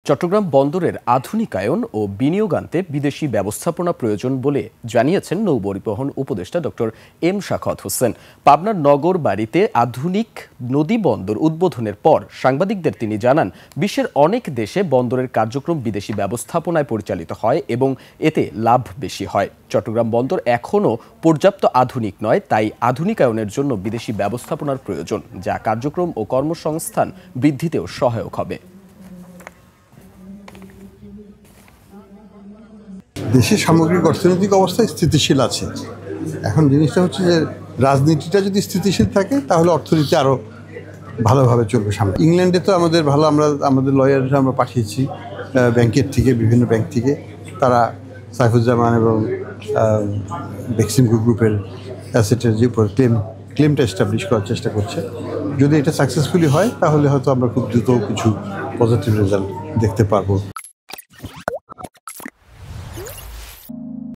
চট্টগ্রাম বন্দরের আধুনিকায়ন ও বিনিয়োগ আনতে বিদেশি ব্যবস্থাপনা প্রয়োজন বলে জানিয়েছেন নৌ পরিবহন উপদেষ্টা ডক্টর এম শাখাওয়াত হোসেন। পাবনার নগর বাড়িতে আধুনিক নদী বন্দর উদ্বোধনের পর সাংবাদিকদের তিনি জানান, বিশ্বের অনেক দেশে বন্দরের কার্যক্রম বিদেশি ব্যবস্থাপনায় পরিচালিত হয় এবং এতে লাভ বেশি হয়। চট্টগ্রাম বন্দর এখনও পর্যাপ্ত আধুনিক নয়, তাই আধুনিকায়নের জন্য বিদেশি ব্যবস্থাপনার প্রয়োজন, যা কার্যক্রম ও কর্মসংস্থান বৃদ্ধিতেও সহায়ক হবে। দেশের সামগ্রিক অর্থনৈতিক অবস্থা স্থিতিশীল আছে। এখন জিনিসটা হচ্ছে যে রাজনীতিটা যদি স্থিতিশীল থাকে তাহলে অর্থনীতি আরও ভালোভাবে চলবে সামনে। ইংল্যান্ডে তো আমাদের লয়াররা আমরা পাঠিয়েছি ব্যাংকের থেকে, বিভিন্ন ব্যাংক থেকে। তারা সাইফুজ্জামান এবং বেক্সিমকো গ্রুপের অ্যাসেটের যে ক্লেমটা এস্টাবলিশ করার চেষ্টা করছে। যদি এটা সাকসেসফুলি হয় তাহলে হয়তো আমরা খুব দ্রুত কিছু পজিটিভ রেজাল্ট দেখতে পারবো।